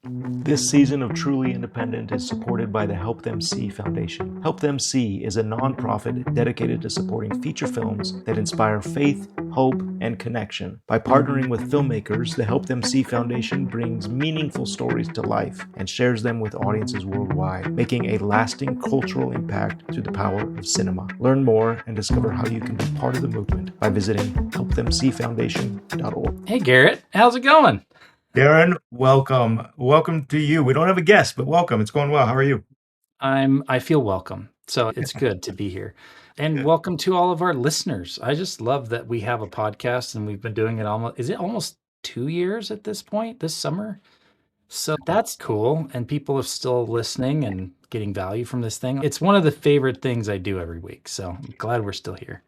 This season of Truly Independent is supported by the Help Them See Foundation. Help Them See is a nonprofit dedicated to supporting feature films that inspire faith, hope, and connection. By partnering with filmmakers, the Help Them See Foundation brings meaningful stories to life and shares them with audiences worldwide, making a lasting cultural impact through the power of cinema. Learn more and discover how you can be part of the movement by visiting helpthemseefoundation.org. Hey, Garrett, how's it going? Daren, welcome. Welcome to you. We don't have a guest, but welcome. It's going well. How are you? I feel welcome. So it's good to be here. And Good. welcome to all of our listeners. I just love that we have a podcast and we've been doing it almost 2 years at this point, this summer? So that's cool. And people are still listening and getting value from this thing. It's one of the favorite things I do every week. So I'm glad we're still here.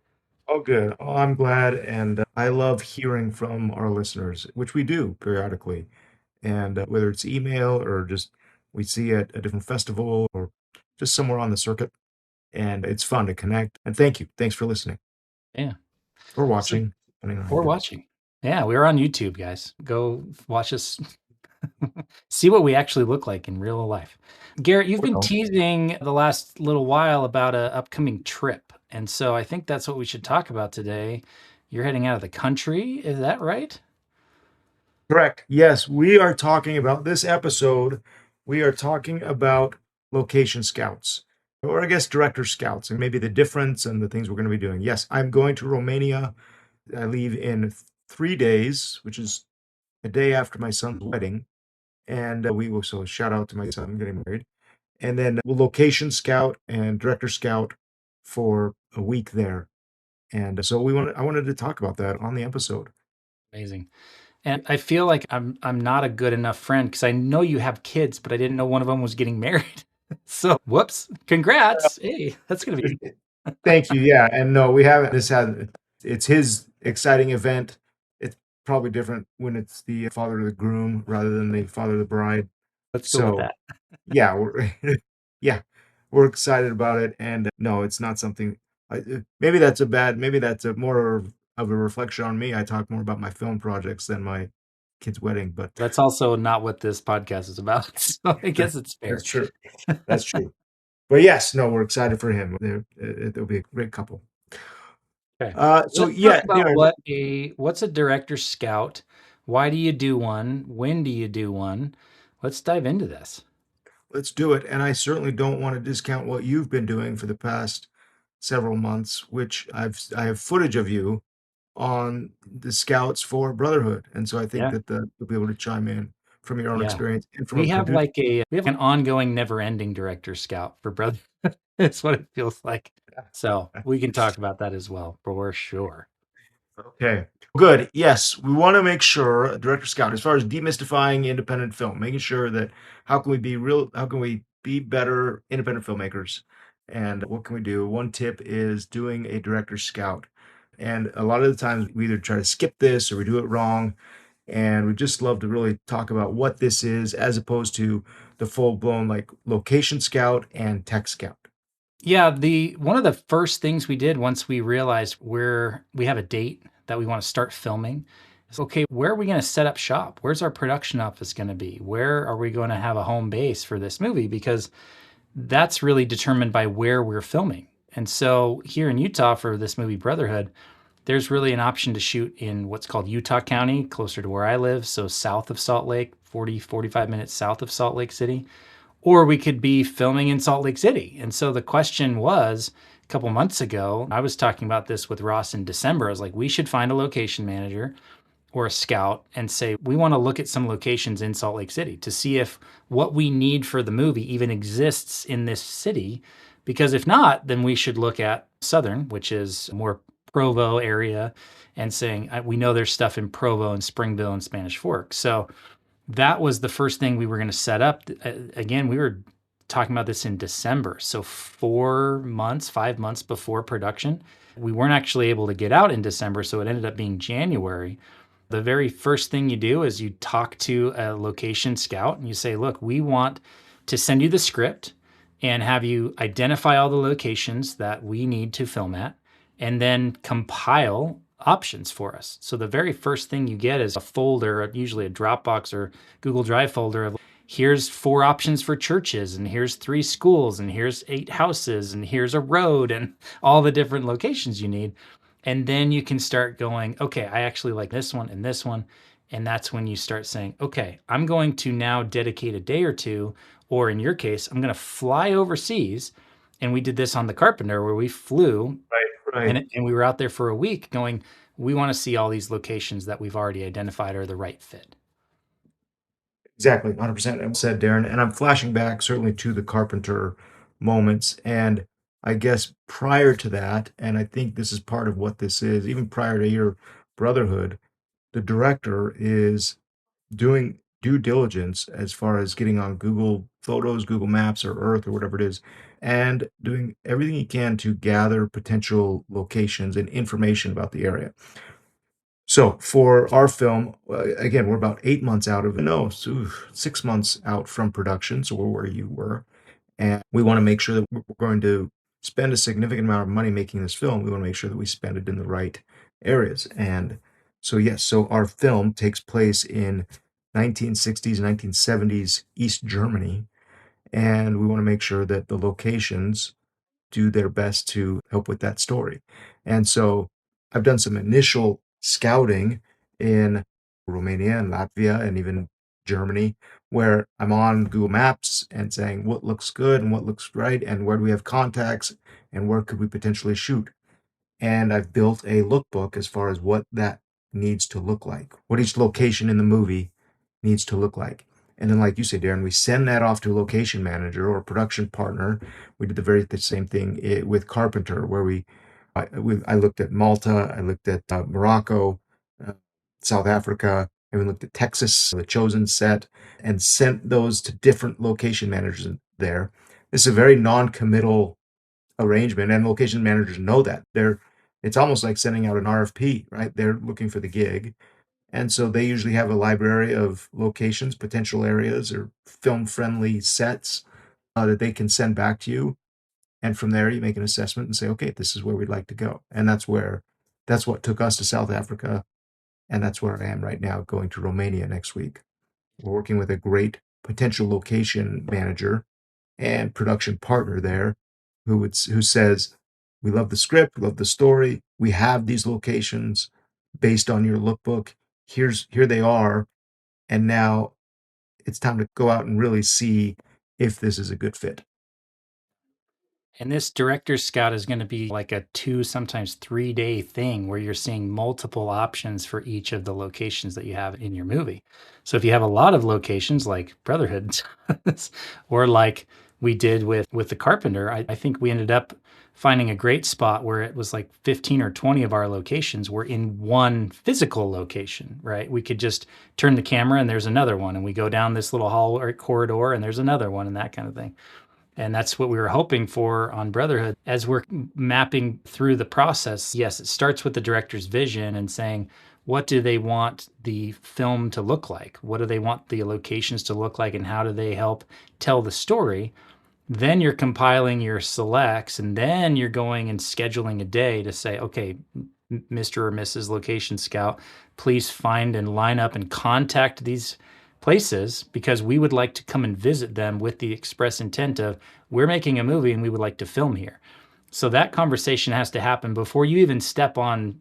Oh, good. Oh, I'm glad. And I love hearing from our listeners, which we do periodically. And whether it's email or just we see at a different festival or just somewhere on the circuit. And it's fun to connect. And thank you. Thanks for listening Yeah. or So, watching. Depending on how or you do it. watching. Yeah, we're on YouTube, guys. Go watch us. See what we actually look like in real life. Garrett, you've been Well, teasing the last little while about an upcoming trip. And so I think that's what we should talk about today. You're heading out of the country. Is that right? correct. Yes, we are talking about this episode. We are talking about location scouts, or I guess director scouts, and maybe the difference and the things we're going to be doing. Yes, I'm going to Romania. I leave in 3 days, which is a day after my son's wedding. And we will, so shout out to my son getting married. And then we'll location scout and director scout for a week there. And so I wanted to talk about that on the episode. Amazing. And I feel like I'm not a good enough friend because I know you have kids, but I didn't know one of them was getting married. So whoops. Congrats. Hey, that's gonna be Thank you. Yeah. And no, we haven't, it's his exciting event. It's probably different when it's the father of the groom rather than the father of the bride. let's go with So that. yeah, yeah, we're excited about it. And no, it's not something, maybe that's a more of a reflection on me. I talk more about my film projects than my kid's wedding, but That's also not what this podcast is about. So I guess it's fair. that's true. That's true. But yes, no, we're excited for him. It'll be a great couple. Okay. So Let's talk yeah, about what's a director scout? Why do you do one? When do you do one? Let's dive into this. let's do it. And I certainly don't want to discount what you've been doing for the past several months, which I have footage of you on the scouts for Brotherhood. And so I think Yeah. that you'll be able to chime in from your own Yeah. experience and from We a have producer. an ongoing never-ending director scout for brother. That's what it feels like. So we can talk about that as well, for sure. Okay, good. Yes, we want to make sure, Director Scout, as far as demystifying independent film, making sure that how can we be better independent filmmakers, and what can we do? One tip is doing a Director Scout. And a lot of the times we either try to skip this or we do it wrong. And we just love to really talk about what this is as opposed to the full-blown like location scout and tech scout. Yeah, the one of the first things we did once we realized we have a date that we want to start filming is okay, where are we going to set up shop? Where's our production office going to be? Where are we going to have a home base for this movie? Because that's really determined by where we're filming. And so here in Utah for this movie Brotherhood, there's really an option to shoot in what's called Utah County, closer to where I live, so south of Salt Lake, 45 minutes south of Salt Lake City. Or we could be filming in Salt Lake City. And so the question was a couple months ago, I was talking about this with Ross in December. I was like, we should find a location manager or a scout and say, we want to look at some locations in Salt Lake City to see if what we need for the movie even exists in this city. Because if not, then we should look at Southern, which is more Provo area, and saying, we know there's stuff in Provo and Springville and Spanish Fork. So that was the first thing we were going to set up. Again, we were talking about this in December. So 5 months before production. We weren't actually able to get out in December, so it ended up being January. The very first thing you do is you talk to a location scout and you say, look, we want to send you the script and have you identify all the locations that we need to film at and then compile options for us. So the very first thing you get is a folder, usually a Dropbox or Google Drive folder of here's 4 options for churches, and here's 3 schools, and here's 8 houses, and here's a road, and all the different locations you need. And then you can start going, okay, I actually like this one and this one. And that's when you start saying, okay, I'm going to now dedicate a day or two, or in your case, I'm going to fly overseas. And we did this on The Carpenter, where we flew Right. and we were out there for a week going, we want to see all these locations that we've already identified are the right fit. Exactly, 100%. Said Darren, and I'm flashing back certainly to the Carpenter moments. And I guess prior to that, and I think this is part of what this is, even prior to your Brotherhood, the director is doing due diligence as far as getting on Google Photos, Google Maps, or Earth, or whatever it is, and doing everything he can to gather potential locations and information about the area. So for our film, again, we're about 8 months out of no, 6 months out from production. So we're where you were, and we want to make sure that we're going to spend a significant amount of money making this film. We want to make sure that we spend it in the right areas. And so yes, so our film takes place in 1960s, 1970s East Germany, and we want to make sure that the locations do their best to help with that story. And so I've done some initial scouting in Romania and Latvia and even Germany, where I'm on Google Maps and saying what looks good and what looks right and where do we have contacts and where could we potentially shoot. And I've built a lookbook as far as what that needs to look like, what each location in the movie needs to look like. And then, like you say, Darren, we send that off to a location manager or a production partner. We did the same thing with Carpenter, where I looked at Malta, I looked at Morocco, uh, South Africa, and we looked at Texas, the chosen set, and sent those to different location managers there. This is a very non-committal arrangement, and location managers know that. It's almost like sending out an RFP, right? They're looking for the gig. And so they usually have a library of locations, potential areas, or film friendly sets that they can send back to you. And from there, you make an assessment and say, okay, this is where we'd like to go. And that's what took us to South Africa. And that's where I am right now, going to Romania next week. We're working with a great potential location manager and production partner there who says, we love the script, we love the story, we have these locations based on your lookbook. Here they are, and now it's time to go out and really see if this is a good fit. And this director's scout is going to be like a 2, sometimes 3-day thing where you're seeing multiple options for each of the locations that you have in your movie. So if you have a lot of locations like Brotherhood or like we did with The Carpenter, I think we ended up finding a great spot where it was like 15 or 20 of our locations were in one physical location, right? We could just turn the camera and there's another one, and we go down this little hall or corridor and there's another one, and that kind of thing. And that's what we were hoping for on Brotherhood. As we're mapping through the process, yes, it starts with the director's vision and saying, what do they want the film to look like? What do they want the locations to look like? And how do they help tell the story? Then you're compiling your selects, and then you're going and scheduling a day to say, okay, Mr. or Mrs. Location Scout, please find and line up and contact these places, because we would like to come and visit them with the express intent of, we're making a movie and we would like to film here. So that conversation has to happen before you even step on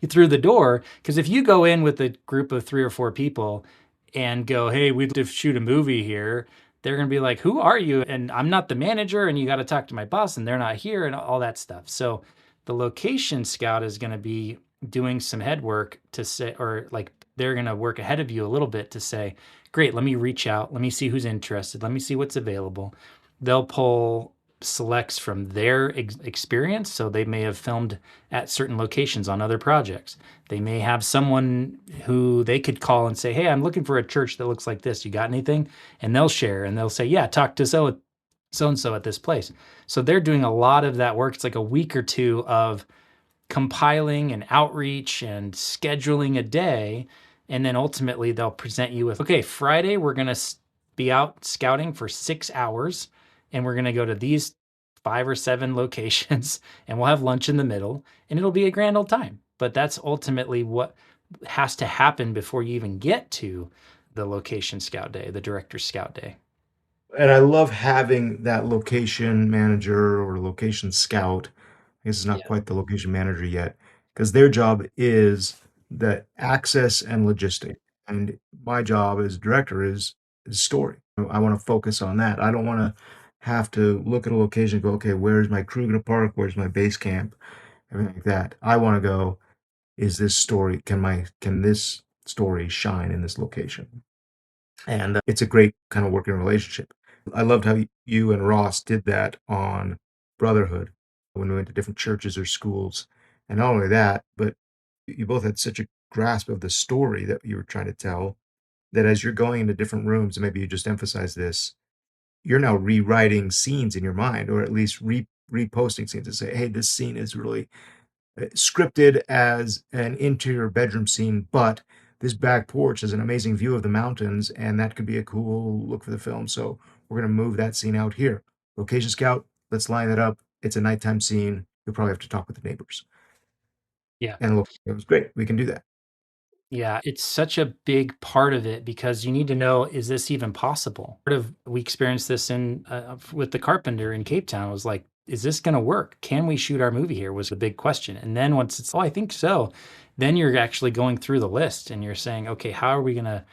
through the door. Because if you go in with a group of 3 or 4 people and go, hey, we'd like to shoot a movie here, they're going to be like, who are you? And I'm not the manager, and you got to talk to my boss, and they're not here, and all that stuff. So the location scout is going to be doing some head work to say, or like they're going to work ahead of you a little bit to say, great, let me reach out. Let me see who's interested. Let me see what's available. They'll pull selects from their experience. So they may have filmed at certain locations on other projects. They may have someone who they could call and say, hey, I'm looking for a church that looks like this. You got anything? And they'll share, and they'll say, yeah, talk to so-and-so at this place. So they're doing a lot of that work. It's like a week or 2 of compiling and outreach and scheduling a day. And then ultimately they'll present you with, okay, Friday, we're going to be out scouting for 6 hours, and we're going to go to these 5 or 7 locations, and we'll have lunch in the middle, and it'll be a grand old time. But that's ultimately what has to happen before you even get to the location scout day, the director's scout day. And I love having that location manager or location scout. I guess it's not Yeah. quite the location manager yet, because their job is the access and logistic. And my job as director is story. I want to focus on that. I don't want to have to look at a location and go, okay, where's my crew gonna park? Where's my base camp? Everything like that. I want to go, is this story, can this story shine in this location? And it's a great kind of working relationship. I loved how you and Ross did that on Brotherhood when we went to different churches or schools. And not only that, but you both had such a grasp of the story that you were trying to tell that as you're going into different rooms, and maybe you just emphasize this, you're now rewriting scenes in your mind, or at least reposting scenes to say, hey, this scene is really scripted as an interior bedroom scene, but this back porch is an amazing view of the mountains, and that could be a cool look for the film. So we're going to move that scene out here. Location scout, let's line that up. It's a nighttime scene. You'll probably have to talk with the neighbors. Yeah. And look, it was great. We can do that. Yeah, it's such a big part of it because you need to know, is this even possible? Part of we experienced this in with the Carpenter in Cape Town. It was like, is this going to work? Can we shoot our movie here? Was the big question. And then once it's, oh, I think so, then you're actually going through the list and you're saying, okay, how are we going to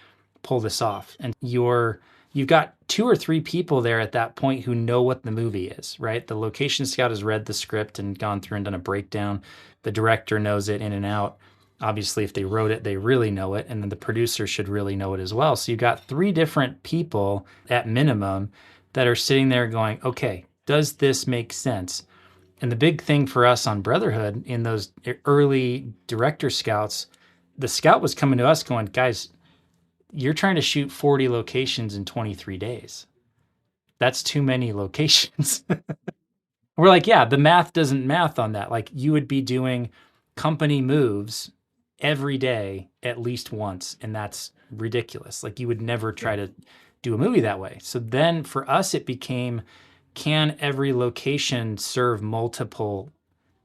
pull this off? And you've got 2 or 3 people there at that point who know what the movie is, right? The location scout has read the script and gone through and done a breakdown. The director knows it in and out. Obviously, if they wrote it, they really know it. And then the producer should really know it as well. So you've got 3 different people at minimum that are sitting there going, okay, does this make sense? And the big thing for us on Brotherhood in those early director scouts, the scout was coming to us going, guys, you're trying to shoot 40 locations in 23 days. That's too many locations. We're like, yeah, the math doesn't math on that. Like you would be doing company moves every day at least once, and that's ridiculous. Like you would never try to do a movie that way. So then for us, it became, can every location serve multiple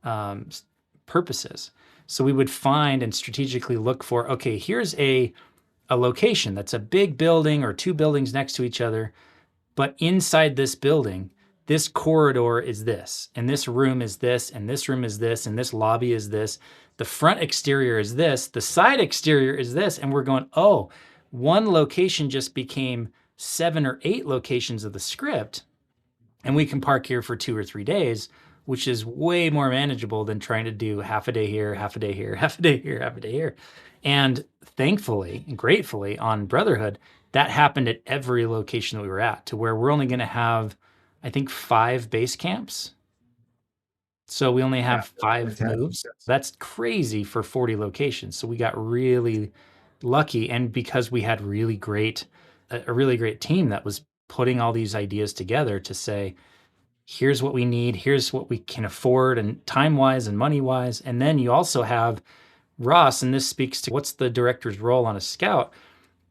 um, purposes? So we would find and strategically look for, okay, here's a location that's a big building or 2 buildings next to each other, but inside this building, this corridor is this, and this room is this, and this room is this, and this lobby is this. The front exterior is this, the side exterior is this. And we're going, oh, one location just became 7 or 8 locations of the script, and we can park here for 2 or 3 days, which is way more manageable than trying to do half a day here, half a day here, half a day here, half a day here. And thankfully and gratefully on Brotherhood, that happened at every location that we were at, to where we're only going to have, I think, 5 base camps. So we only have 5 moves. That's crazy for 40 locations. So we got really lucky. And because we had a really great team that was putting all these ideas together to say, here's what we need, here's what we can afford, and time wise and money wise. And then you also have Ross, and this speaks to what's the director's role on a scout.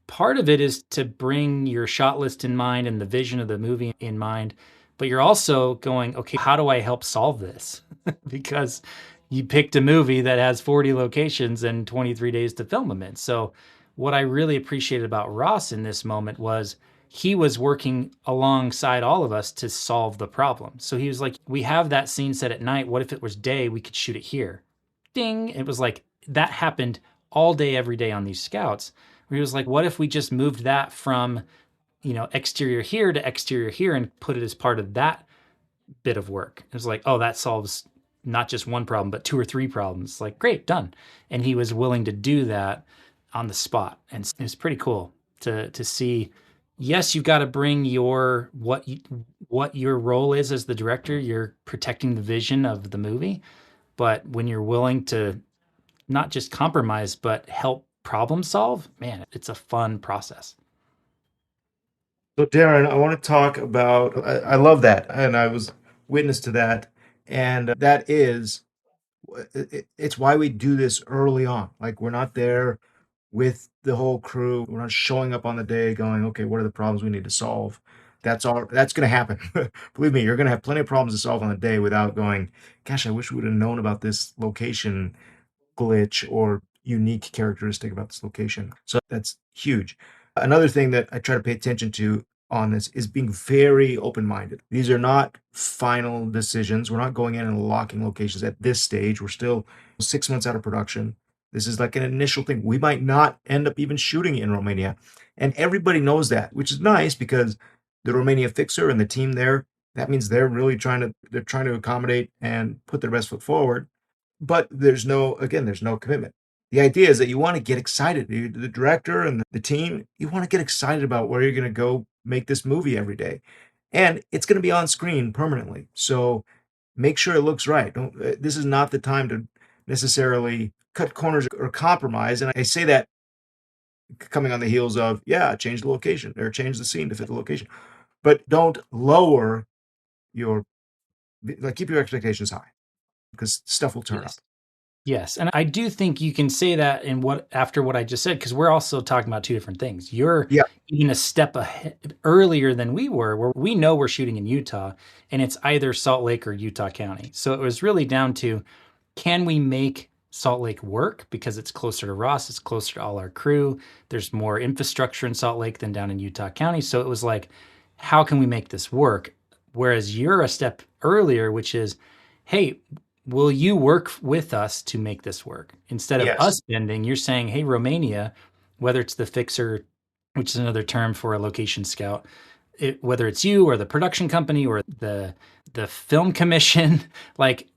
Part of it is to bring your shot list in mind and the vision of the movie in mind, but you're also going, okay, how do I help solve this? Because you picked a movie that has 40 locations and 23 days to film them in. So what I really appreciated about Ross in this moment was he was working alongside all of us to solve the problem. So he was like, we have that scene set at night. What if it was day? We could shoot it here. Ding. It was like that happened all day, every day on these scouts. Where he was like, what if we just moved that from, exterior here to exterior here and put it as part of that bit of work? It was like, oh, that solves not just one problem, but 2 or 3 problems. Like, great, done. And he was willing to do that on the spot. And it's pretty cool to see. Yes, you've got to bring what your role is as the director. You're protecting the vision of the movie. But when you're willing to not just compromise, but help problem solve, man, it's a fun process. So, Darren, I want to talk about. I love that, and I was witness to that, and that is, it's why we do this early on. Like we're not there with the whole crew. We're not showing up on the day going, okay, what are the problems we need to solve? That's going to happen. Believe me, you're going to have plenty of problems to solve on the day without going, gosh, I wish we would have known about this location glitch or unique characteristic about this location. So that's huge. Another thing that I try to pay attention to on this is being very open-minded. These are not final decisions. We're not going in and locking locations at this stage. We're still 6 months out of production. This is like an initial thing. We might not end up even shooting in Romania. And everybody knows that, which is nice because the Romania fixer and the team there, that means they're trying to accommodate and put their best foot forward. But there's no commitment. The idea is that you want to get excited. The director and the team, you want to get excited about where you're going to go make this movie every day. And it's going to be on screen permanently. So make sure it looks right. This is not the time to necessarily cut corners or compromise. And I say that coming on the heels of, yeah, change the location or change the scene to fit the location. But don't lower your, like, keep your expectations high because stuff will turn up. Yes. Yes, and I do think you can say that in what after what I just said, because we're also talking about two different things. You're Yeah. even a step ahead earlier than we were, where we know we're shooting in Utah, and it's either Salt Lake or Utah County. So it was really down to, can we make Salt Lake work because it's closer to Ross, it's closer to all our crew. There's more infrastructure in Salt Lake than down in Utah County. So it was like, how can we make this work? Whereas you're a step earlier, which is, hey, will you work with us to make this work? Instead of Yes. us bending, you're saying, hey, Romania, whether it's the fixer, which is another term for a location scout, whether it's you or the production company or the film commission, like,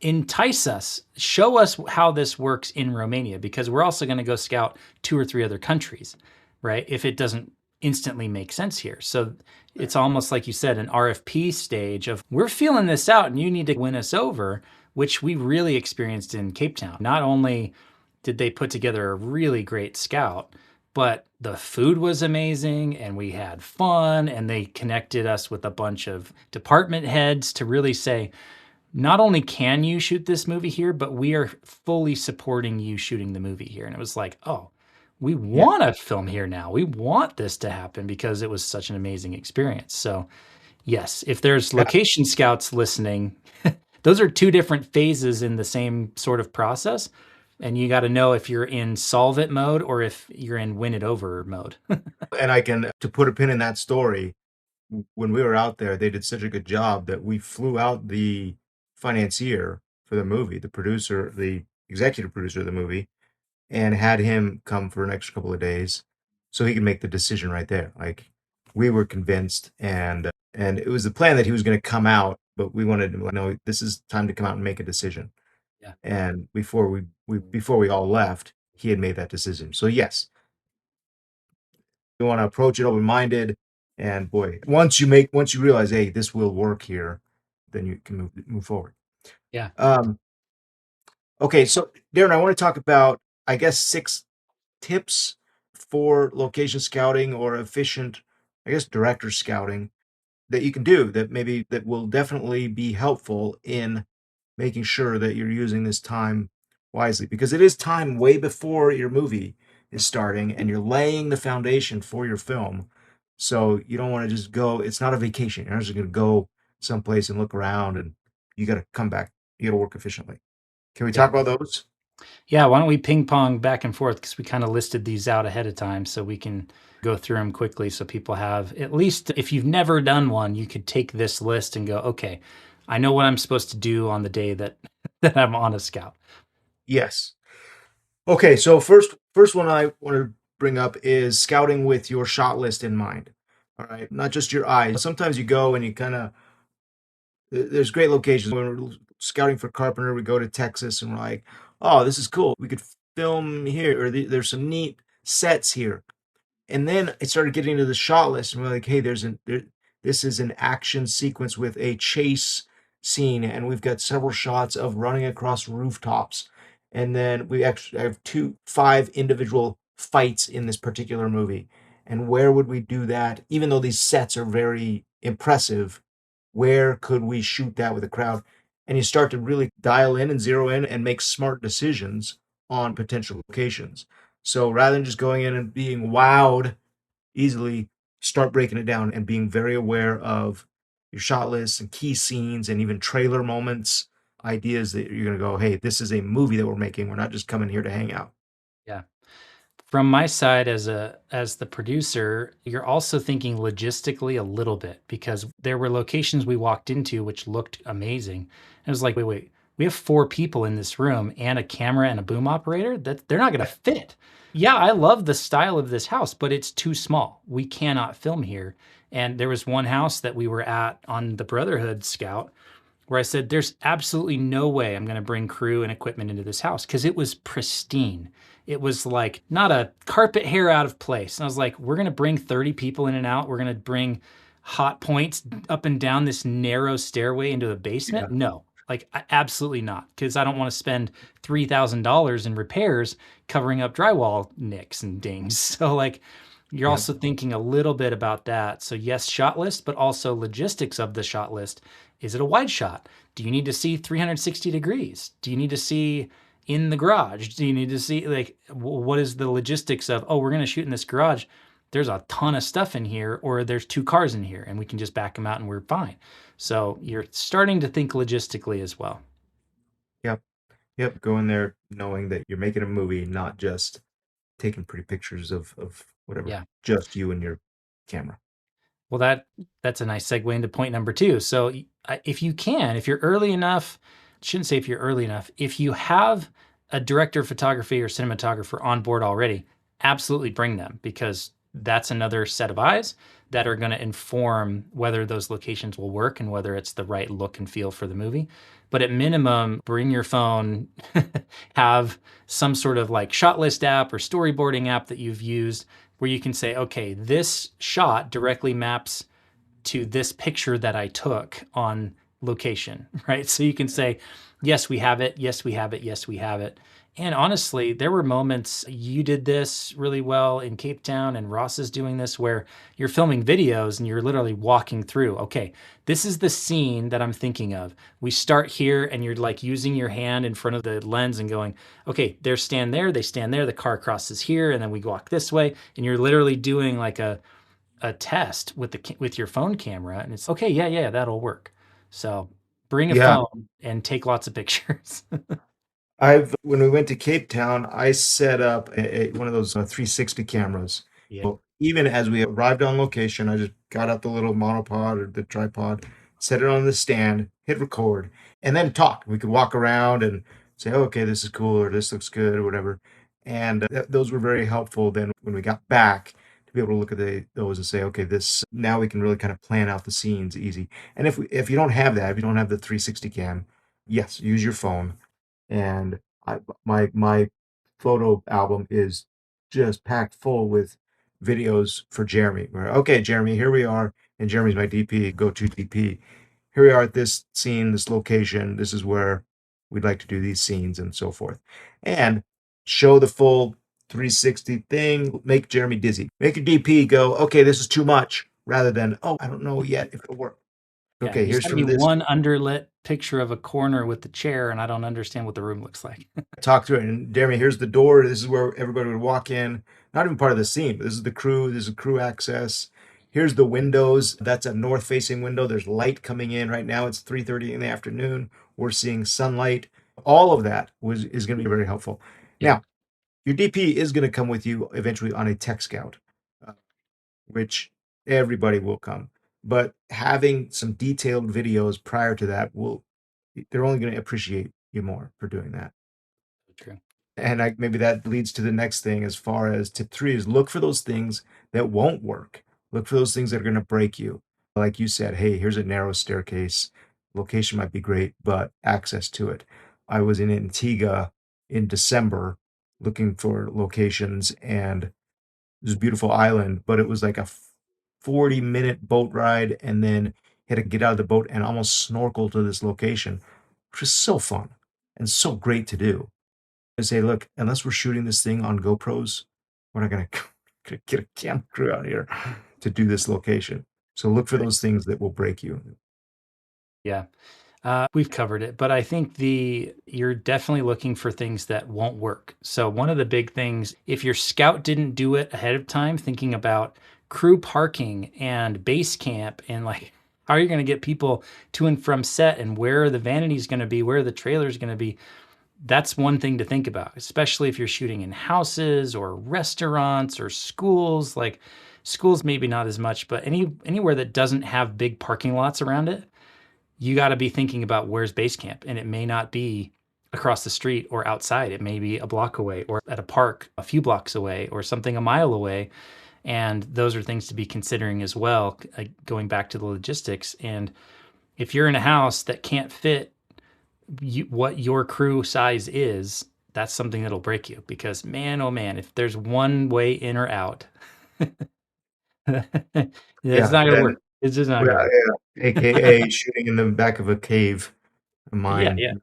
entice us, show us how this works in Romania, because we're also going to go scout 2 or 3 other countries, right? If it doesn't instantly make sense here. So it's almost like you said, an RFP stage of, we're feeling this out and you need to win us over, which we really experienced in Cape Town. Not only did they put together a really great scout, but the food was amazing and we had fun, and they connected us with a bunch of department heads to really say, not only can you shoot this movie here, but we are fully supporting you shooting the movie here. And it was like, oh, we Yeah. want to film here now. We want this to happen because it was such an amazing experience. So, yes, if there's Yeah. location scouts listening, those are two different phases in the same sort of process. And you got to know if you're in solve it mode or if you're in win it over mode. And to put a pin in that story, when we were out there, they did such a good job that we flew out the financier for the movie, the producer, the executive producer of the movie, and had him come for an extra couple of days so he could make the decision right there. Like, we were convinced, and it was the plan that he was going to come out, but we wanted to know this is time to come out and make a decision. Yeah. And before we all left, he had made that decision. So yes, you want to approach it open-minded, and boy, once you realize, hey, this will work here, then you can move forward. Yeah. um okay, so Darren, I want to talk about, I guess, 6 tips for location scouting or efficient, I guess, director scouting that you can do that will definitely be helpful in making sure that you're using this time wisely, because it is time way before your movie is starting and you're laying the foundation for your film. So you don't want to just go, it's not a vacation. You're not just going to go someplace and look around, and you got to come back. You got to work efficiently. Can we Yeah. talk about those? Yeah, why don't we ping pong back and forth, because we kind of listed these out ahead of time so we can go through them quickly so people have, at least if you've never done one, you could take this list and go, okay, I know what I'm supposed to do on the day that that I'm on a scout. Yes. Okay, so first one I want to bring up is scouting with your shot list in mind. All right, not just your eyes. Sometimes you go and you kind of, there's great locations. When we're scouting for Carpenter, we go to Texas and we're like, oh, this is cool. We could film here, or there's some neat sets here. And then I started getting into the shot list, and we're like, hey, this is an action sequence with a chase scene, and we've got several shots of running across rooftops. And then we actually have 5 individual fights in this particular movie. And where would we do that? Even though these sets are very impressive, where could we shoot that with a crowd? And you start to really dial in and zero in and make smart decisions on potential locations. So rather than just going in and being wowed easily, start breaking it down and being very aware of your shot lists and key scenes and even trailer moments, ideas that you're going to go, hey, this is a movie that we're making. We're not just coming here to hang out. Yeah. From my side as the producer, you're also thinking logistically a little bit because there were locations we walked into which looked amazing. And it was like, wait, we have 4 people in this room and a camera and a boom operator that they're not going to fit. Yeah, I love the style of this house, but it's too small. We cannot film here. And there was one house that we were at on the Brotherhood Scout where I said, there's absolutely no way I'm going to bring crew and equipment into this house because it was pristine. It was like not a carpet hair out of place. And I was like, we're going to bring 30 people in and out. We're going to bring hot points up and down this narrow stairway into a Yeah. basement. No, like absolutely not. Because I don't want to spend $3,000 in repairs covering up drywall nicks and dings. So like, you're Yep. also thinking a little bit about that. So yes, shot list, but also logistics of the shot list. Is it a wide shot? Do you need to see 360 degrees? Do you need to see in the garage? Do you need to see like what is the logistics of, oh, we're going to shoot in this garage. There's a ton of stuff in here, or there's 2 cars in here and we can just back them out and we're fine. So you're starting to think logistically as well. Yep. Yep. Go in there knowing that you're making a movie, not just taking pretty pictures of whatever, Yeah. just you and your camera. Well, that's a nice segue into point number 2. So if you can, if you're early enough, shouldn't say if you're early enough, if you have a director of photography or cinematographer on board already, absolutely bring them because that's another set of eyes that are going to inform whether those locations will work and whether it's the right look and feel for the movie. But at minimum, bring your phone, have some sort of like shot list app or storyboarding app that you've used where you can say, okay, this shot directly maps to this picture that I took on location, right? So you can say, yes, we have it. Yes, we have it. Yes, we have it. And honestly, there were moments you did this really well in Cape Town and Ross is doing this where you're filming videos and you're literally walking through, okay, this is the scene that I'm thinking of. We start here and you're like using your hand in front of the lens and going, okay, they stand there, the car crosses here, and then we walk this way. And you're literally doing like a test with your phone camera and it's okay, yeah, that'll work. So bring a Yeah. phone and take lots of pictures. When we went to Cape Town, I set up one of those 360 cameras. Yeah. So even as we arrived on location, I just got out the little monopod or the tripod, set it on the stand, hit record, and then talk. We could walk around and say, oh, okay, this is cool, or this looks good, or whatever. And those were very helpful then when we got back to be able to look at those and say, okay, this now we can really kind of plan out the scenes easy. And if you don't have that, if you don't have the 360 cam, yes, use your phone. And my photo album is just packed full with videos for Jeremy. Where, okay, Jeremy, here we are, and Jeremy's my DP, go-to DP. Here we are at this scene, this location. This is where we'd like to do these scenes and so forth, and show the full 360 thing. Make Jeremy dizzy. Make your DP go, okay, this is too much, rather than, oh, I don't know yet if it'll work. Yeah, Okay, you here's sent me from this. one underlit picture of a corner with the chair, and I don't understand what the room looks like. Talk through it. And Jeremy, here's the door. This is where everybody would walk in. Not even part of the scene, but this is the crew. This is crew access. Here's the windows. That's a north-facing window. There's light coming in right now. It's 3:30 in the afternoon. We're seeing sunlight. All of that is going to be very helpful. Yeah, Now, your DP is going to come with you eventually on a tech scout, uh, which everybody will come. But having some detailed videos prior to that they're only going to appreciate you more for doing that. true. And maybe that leads to the next thing as far as tip 3 is look for those things that won't work. Look for those things that are going to break you. Like you said, hey, here's a narrow staircase. Location might be great, but access to it. I was in Antigua in December looking for locations, and it was a beautiful island, but it was like a 40-minute boat ride, and then had to get out of the boat and almost snorkel to this location, which was so fun and so great to do. And say, look, unless we're shooting this thing on GoPros, we're not going to get a camera crew out here to do this location. So look for those things that will break you. Yeah. We've covered it, but I think you're definitely looking for things that won't work. So one of the big things, if your scout didn't do it ahead of time, thinking about crew parking and base camp and like, how are you going to get people to and from set and where are the vanities going to be, where are the trailers going to be? that's one thing to think about, especially if you're shooting in houses or restaurants or schools. Like schools, maybe not as much, but anywhere that doesn't have big parking lots around it, you got to be thinking about where's base camp. And it may not be across the street or outside. It may be a block away or at a park a few blocks away or something a mile away. And those are things to be considering as well, going back to the logistics. And if you're in a house that can't fit what your crew size is, that's something that'll break you, because man, oh man, if there's one way in or out, it's Yeah, not gonna then work. It's just not yeah, gonna work. yeah, AKA shooting in the back of a cave, a Yeah, mine. yeah,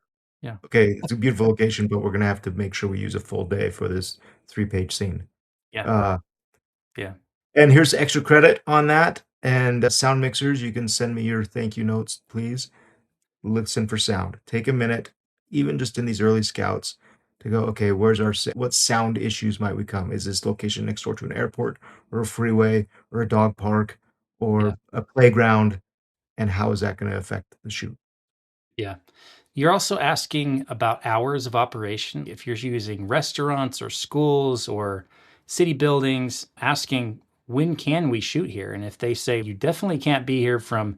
yeah, Okay, it's a beautiful location, but we're gonna have to make sure we use a full day for this 3-page scene. yeah, Uh, yeah, and here's extra credit on that. And sound mixers, you can send me your thank you notes, please. Listen for sound. Take a minute, even just in these early scouts, to go, okay, what sound issues might we come? Is this location next door to an airport or a freeway or a dog park yeah, or a playground? And how is that going to affect the shoot? yeah. You're also asking about hours of operation. If you're using restaurants or schools or city buildings, asking when can we shoot here? And if they say you definitely can't be here from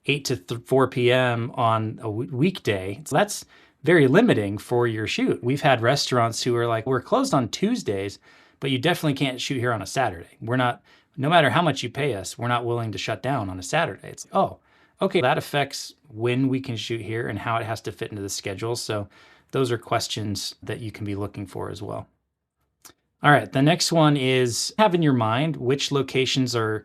8 to 4 p.m. on a weekday, so that's very limiting for your shoot. We've had restaurants who are like, we're closed on Tuesdays, but you definitely can't shoot here on a Saturday. We're not, no matter how much you pay us, we're not willing to shut down on a Saturday. It's, oh, okay, that affects when we can shoot here and how it has to fit into the schedule. So those are questions that you can be looking for as well. All right, the next one is have in your mind which locations are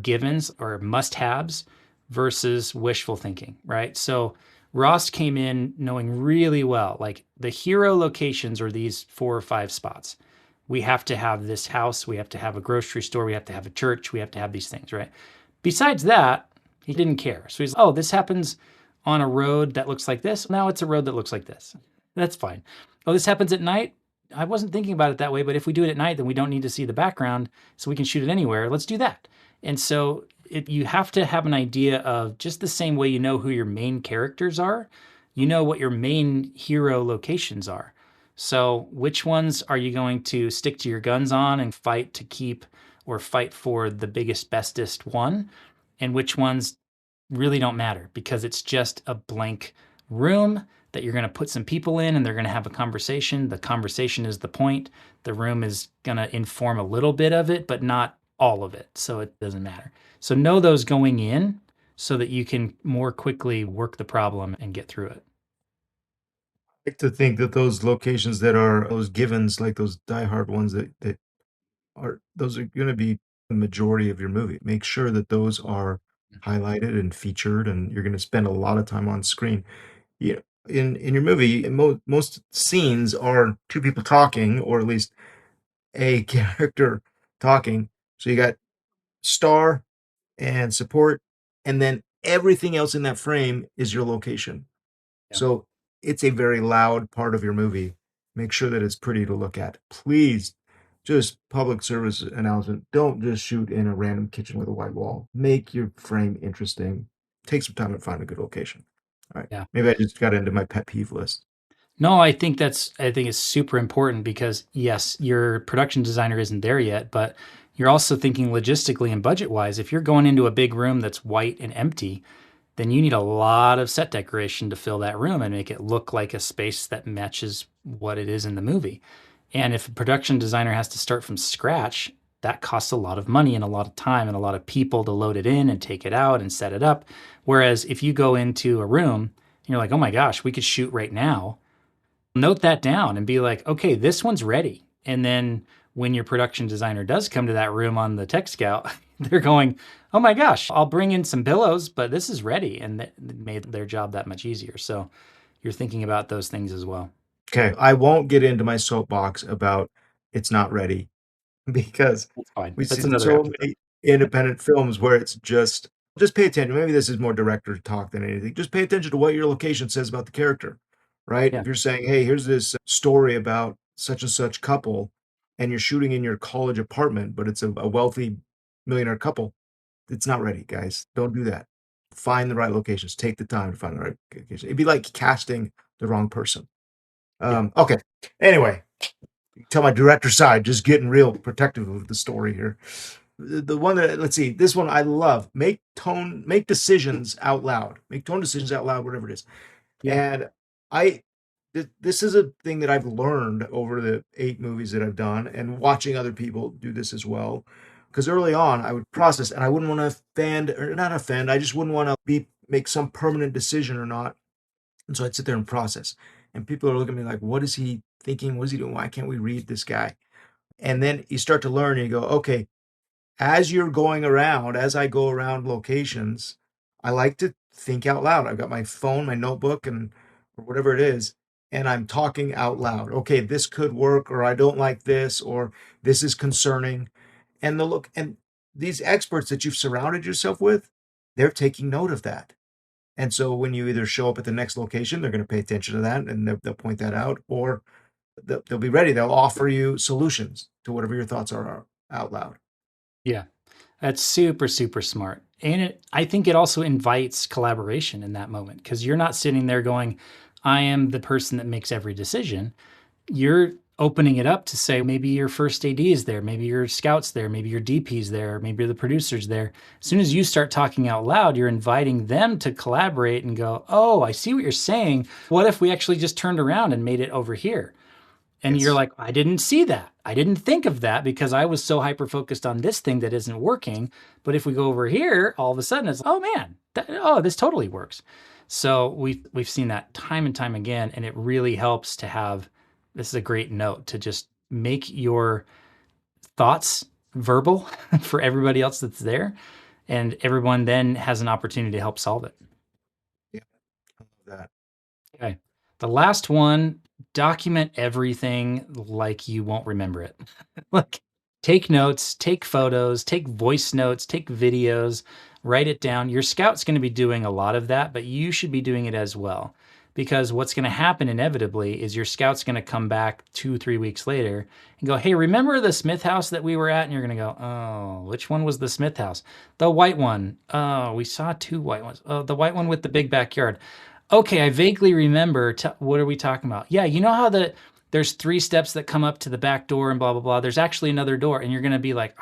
givens or must-haves versus wishful thinking, right? So Ross came in knowing really well, like the hero locations are these 4 or 5 spots. We have to have this house, we have to have a grocery store, we have to have a church, we have to have these things, right? Besides that, he didn't care. So he's, oh, this happens on a road that looks like this. Now it's a road that looks like this. That's fine. Oh, this happens at night. I wasn't thinking about it that way, but if we do it at night, then we don't need to see the background, so we can shoot it anywhere. Let's do that. And so you have to have an idea of, just the same way you know who your main characters are, you know what your main hero locations are. So which ones are you going to stick to your guns on and fight to keep, or fight for the biggest, bestest one? And which ones really don't matter, because it's just a blank room that you're going to put some people in and they're going to have a conversation. The conversation is the point. The room is going to inform a little bit of it, but not all of it. So it doesn't matter. So know those going in so that you can more quickly work the problem and get through it. I like to think that those locations that are those givens, like those diehard ones that are, those are going to be the majority of your movie. Make sure that those are highlighted and featured, and you're going to spend a lot of time on screen. You know, in your movie, most scenes are two people talking, or at least a character talking. So you got star and support, and then everything else in that frame is your location. Yeah. So it's a very loud part of your movie. Make sure that it's pretty to look at. Please, just public service announcement. Don't just shoot in a random kitchen with a white wall. Make your frame interesting. Take some time to find a good location. All right. Yeah. Maybe I just got into my pet peeve list. No, I think it's super important, because yes, your production designer isn't there yet, but you're also thinking logistically and budget wise. If you're going into a big room that's white and empty, then you need a lot of set decoration to fill that room and make it look like a space that matches what it is in the movie. And if a production designer has to start from scratch, that costs a lot of money and a lot of time and a lot of people to load it in and take it out and set it up. Whereas if you go into a room and you're like, oh my gosh, we could shoot right now, note that down and be like, okay, this one's ready. And then when your production designer does come to that room on the tech scout, they're going, oh my gosh, I'll bring in some pillows, but this is ready. And that made their job that much easier. So you're thinking about those things as well. Okay. I won't get into my soapbox about it's not ready because That's fine. we've That's seen another so episode. many independent films where it's just pay attention. Maybe this is more director talk than anything. Just pay attention to what your location says about the character, right? Yeah. If you're saying, hey, here's this story about such and such couple, and you're shooting in your college apartment, but it's a wealthy millionaire couple, it's not ready, guys. Don't do that. Find the right locations. Take the time to find the right location. It'd be like casting the wrong person. Yeah. Okay. Anyway, tell my director side, just getting real protective of the story here. The one that, let's see, this one I love. Make decisions out loud. Make tone decisions out loud, whatever it is. Yeah. And I, this is a thing that I've learned over the 8 movies that I've done, and watching other people do this as well. Because early on, I would process, and I wouldn't want to offend or not offend. I just wouldn't want to make some permanent decision or not. And so I'd sit there and process. And people are looking at me like, what is he thinking? What is he doing? Why can't we read this guy? And then you start to learn and you go, okay, as you're going around, as I go around locations, I like to think out loud. I've got my phone, my notebook, and or whatever it is, and I'm talking out loud. Okay, this could work, or I don't like this, or this is concerning. And the look and these experts that you've surrounded yourself with, they're taking note of that. And so when you either show up at the next location, they're going to pay attention to that and they'll point that out, or they'll be ready. They'll offer you solutions to whatever your thoughts are out loud. Yeah. That's super, super smart. And I think it also invites collaboration in that moment because you're not sitting there going, I am the person that makes every decision. You're opening it up to say, maybe your first AD is there, maybe your scout's there, maybe your DP's there, maybe the producer's there. As soon as you start talking out loud, you're inviting them to collaborate and go, oh, I see what you're saying. What if we actually just turned around and made it over here? And you're Yes. like, I didn't see that. I didn't think of that because I was so hyper focused on this thing that isn't working. But if we go over here, all of a sudden it's, oh man, this totally works. So we've seen that time and time again, and it really helps to have. This is a great note to just make your thoughts verbal for everybody else that's there, and everyone then has an opportunity to help solve it. Yeah, I love that. Okay. The last one, document everything like you won't remember it. Like take notes, take photos, take voice notes, take videos, write it down. Your scout's going to be doing a lot of that, but you should be doing it as well. Because what's going to happen inevitably is your scout's going to come back 2, 3 weeks later and go, hey, remember the Smith house that we were at? And you're going to go, oh, which one was the Smith house? The white one. Oh, we saw 2 white ones. Oh, the white one with the big backyard. Okay, I vaguely remember. What are we talking about? Yeah, you know how there's 3 steps that come up to the back door and blah blah blah. There's actually another door, and you're gonna be like,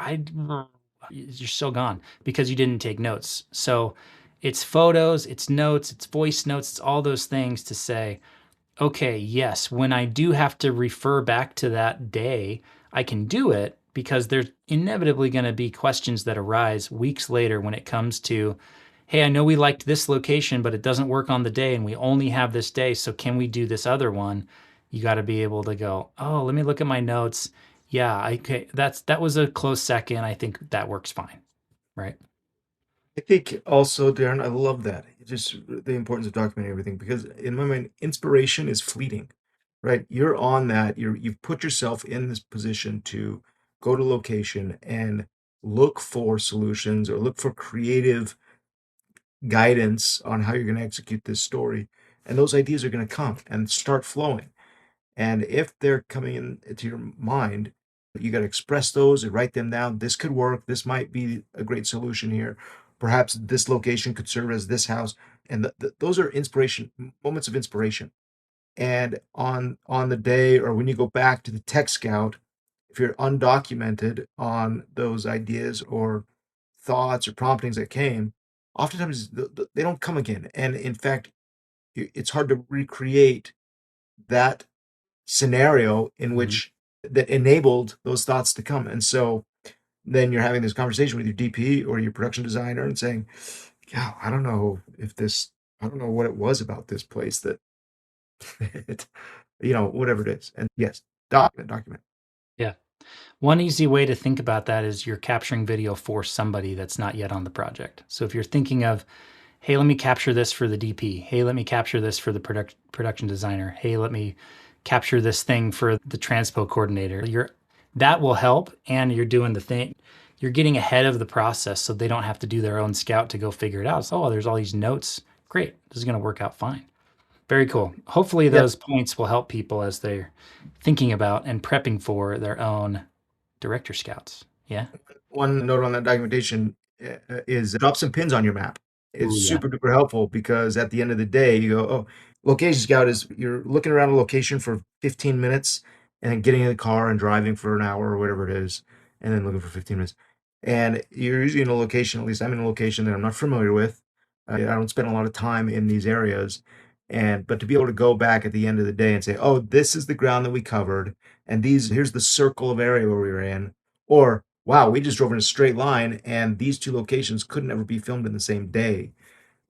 you're so gone because you didn't take notes. So it's photos, it's notes, it's voice notes, it's all those things to say, okay, yes, when I do have to refer back to that day, I can do it because there's inevitably going to be questions that arise weeks later when it comes to, hey, I know we liked this location, but it doesn't work on the day and we only have this day. So can we do this other one? You got to be able to go, oh, let me look at my notes. Yeah, okay, that was a close second. I think that works fine. Right. I think also, Darren, I love that. Just the importance of documenting everything because in my mind, inspiration is fleeting, right? You're on that. You've put yourself in this position to go to location and look for solutions or look for creative guidance on how you're going to execute this story. And those ideas are going to come and start flowing. And if they're coming into your mind, you got to express those and write them down. This could work. This might be a great solution here. Perhaps this location could serve as this house. And those are inspiration moments of inspiration. And on the day or when you go back to the tech scout, if you're undocumented on those ideas or thoughts or promptings that came, oftentimes they don't come again. And in fact, it's hard to recreate that scenario in Mhm. which that enabled those thoughts to come. And so then you're having this conversation with your DP or your production designer and saying, yeah, I don't know if this, I don't know what it was about this place that, it, whatever it is. And yes, document. Yeah. One easy way to think about that is you're capturing video for somebody that's not yet on the project. So if you're thinking of, hey, let me capture this for the DP. Hey, let me capture this for the production designer. Hey, let me capture this thing for the transpo coordinator. That will help, and you're doing the thing. You're getting ahead of the process so they don't have to do their own scout to go figure it out. So, oh, there's all these notes. Great. This is going to work out fine. Very cool. Hopefully Yeah. those points will help people as they're thinking about and prepping for their own director scouts. Yeah. One note on that documentation is drop some pins on your map. It's Ooh, yeah. super duper helpful because at the end of the day, you go, oh, Location scout is you're looking around a location for 15 minutes and then getting in the car and driving for an hour or whatever it is, and then looking for 15 minutes. And you're usually in a location, at least I'm in a location that I'm not familiar with. I don't spend a lot of time in these areas. But to be able to go back at the end of the day and say, oh, this is the ground that we covered, and here's the circle of area where we were in, or wow, we just drove in a straight line and these two locations couldn't ever be filmed in the same day.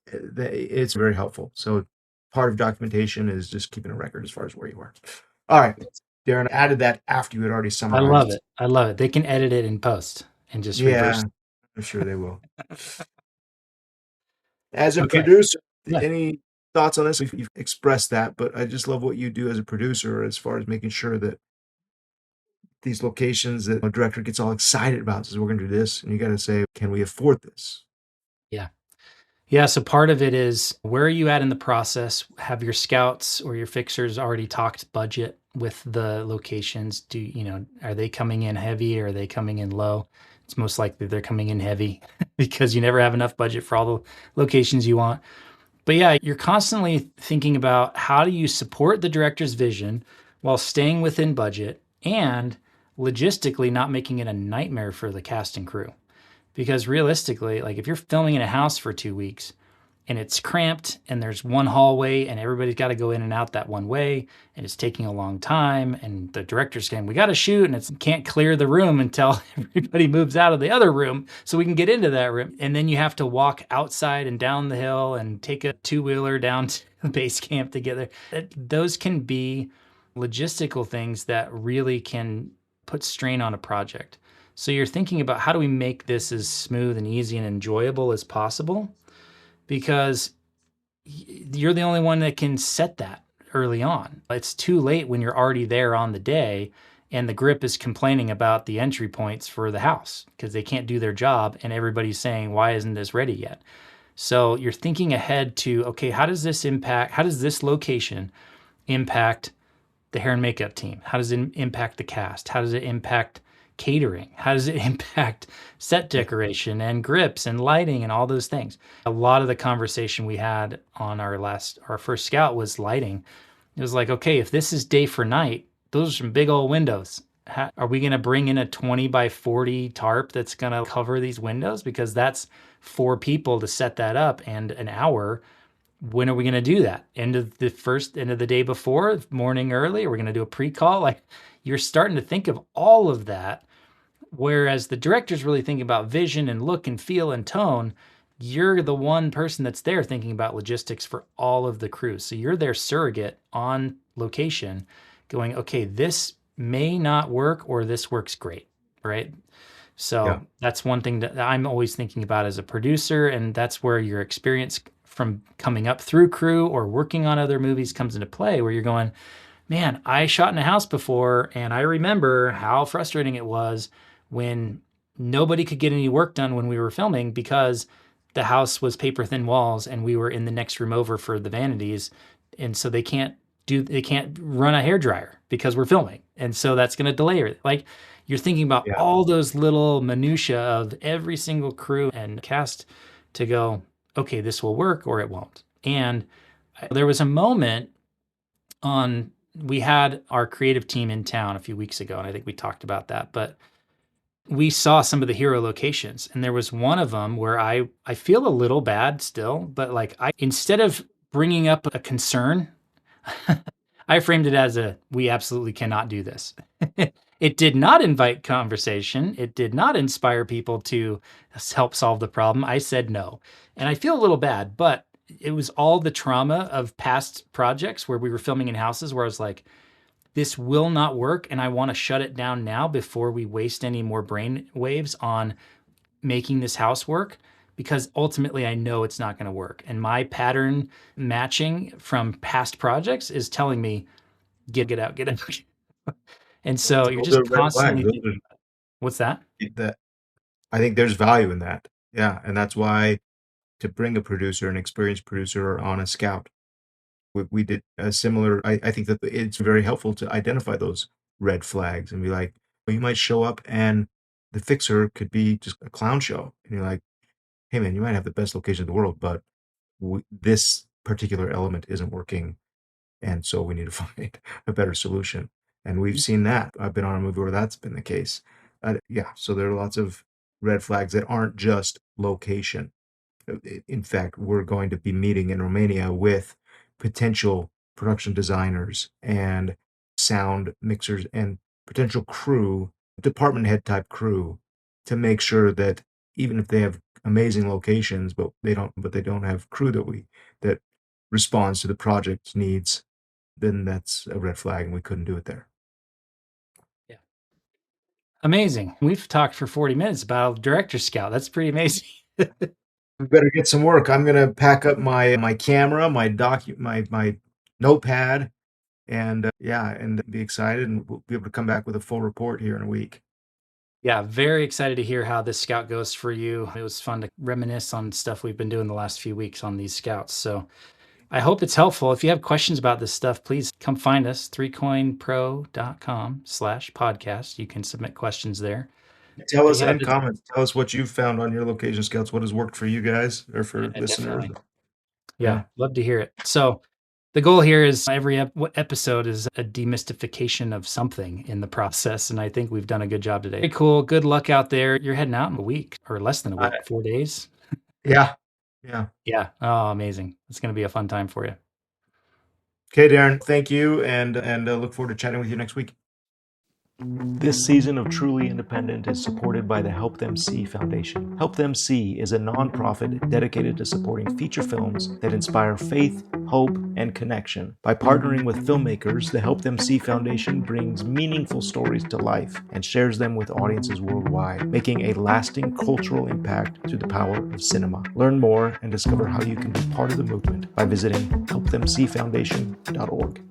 It's very helpful. So part of documentation is just keeping a record as far as where you are. All right, Darren, I added that after you had already I love summarized. it. I love it. They can edit it in post and just reverse. Yeah, I'm sure they will. As a Okay. producer, Yeah. any thoughts on this? You've expressed that, but I just love what you do as a producer as far as making sure that these locations that a director gets all excited about says, we're going to do this. And you got to say, can we afford this? Yeah. Yeah, so part of it is where are you at in the process? Have your scouts or your fixers already talked budget with the locations? Are they coming in heavy or are they coming in low? It's most likely they're coming in heavy because you never have enough budget for all the locations you want. But yeah, you're constantly thinking about how do you support the director's vision while staying within budget and logistically not making it a nightmare for the cast and crew. Because realistically, like if you're filming in a house for 2 weeks and it's cramped and there's one hallway and everybody's got to go in and out that one way and it's taking a long time and the director's saying, we got to shoot and it can't clear the room until everybody moves out of the other room so we can get into that room. And then you have to walk outside and down the hill and take a two-wheeler down to the base camp to get there. Those can be logistical things that really can put strain on a project. So you're thinking about how do we make this as smooth and easy and enjoyable as possible? Because you're the only one that can set that early on. It's too late when you're already there on the day and the grip is complaining about the entry points for the house because they can't do their job and everybody's saying, why isn't this ready yet? So you're thinking ahead to, okay, how does this location impact the hair and makeup team? How does it impact the cast? How does it impact catering? How does it impact set Yeah. decoration and grips and lighting and all those things? A lot of the conversation we had on our first scout was lighting. It was like, okay, if this is day for night, those are some big old windows. Are we going to bring in a 20 by 40 tarp that's going to cover these windows? Because that's 4 people to set that up and an hour. When are we going to do that? End of the day before, morning early? Are we going to do a pre-call? Like you're starting to think of all of that. Whereas the director's really thinking about vision and look and feel and tone. You're the one person that's there thinking about logistics for all of the crew. So you're their surrogate on location going, okay, this may not work or this works great, right? Yeah. So that's one thing that I'm always thinking about as a producer. And that's where your experience from coming up through crew or working on other movies comes into play, where you're going, man, I shot in a house before and I remember how frustrating it was when nobody could get any work done when we were filming because the house was paper thin walls and we were in the next room over for the vanities. And so they can't run a hair dryer because we're filming. And so that's going to delay it. Like you're thinking about Yeah. all those little minutia of every single crew and cast to go, okay, this will work or it won't. And there was a moment we had our creative team in town a few weeks ago, and I think we talked about that, but we saw some of the hero locations, and there was one of them where I feel a little bad still, but like instead of bringing up a concern, I framed it as we absolutely cannot do this. It did not invite conversation. It did not inspire people to help solve the problem. I said no. And I feel a little bad, but it was all the trauma of past projects where we were filming in houses where I was like, this will not work. And I want to shut it down now before we waste any more brain waves on making this house work, because ultimately I know it's not going to work. And my pattern matching from past projects is telling me, get out, get out. And so you're Those are just red flags. constantly thinking, what's that? That I think there's value in that. Yeah. And that's why to bring a producer, an experienced producer on a scout, we did a similar, I think that it's very helpful to identify those red flags and be like, well, you might show up and the fixer could be just a clown show. And you're like, hey man, you might have the best location in the world, but this particular element isn't working. And so we need to find a better solution. And we've seen that. I've been on a movie where that's been the case. Yeah, so there are lots of red flags that aren't just location. In fact, we're going to be meeting in Romania with potential production designers and sound mixers and potential crew, department head type crew, to make sure that even if they have amazing locations, but they don't have crew that responds to the project's needs, then that's a red flag, and we couldn't do it there. Yeah. Amazing. We've talked for 40 minutes about Director Scout. That's pretty amazing. We better get some work. I'm gonna pack up my camera, my notepad, and and be excited, and we'll be able to come back with a full report here in a week. Yeah, very excited to hear how this scout goes for you. It was fun to reminisce on stuff we've been doing the last few weeks on these scouts. So I hope it's helpful. If you have questions about this stuff, please come find us, 3coinpro.com/podcast. You can submit questions there. Tell us, Yeah, and comments. Tell us what you've found on your location scouts. What has worked for you guys or for listeners? definitely. Yeah, love to hear it. So the goal here is every episode is a demystification of something in the process. And I think we've done a good job today. Very cool. Good luck out there. You're heading out in a week or less than a week, 4 days. Yeah. Yeah. Yeah. Oh, amazing. It's going to be a fun time for you. Okay, Daren, thank you, and look forward to chatting with you next week. This season of Truly Independent is supported by the Help Them See Foundation. Help Them See is a nonprofit dedicated to supporting feature films that inspire faith, hope, and connection. By partnering with filmmakers, the Help Them See Foundation brings meaningful stories to life and shares them with audiences worldwide, making a lasting cultural impact through the power of cinema. Learn more and discover how you can be part of the movement by visiting helpthemseefoundation.org.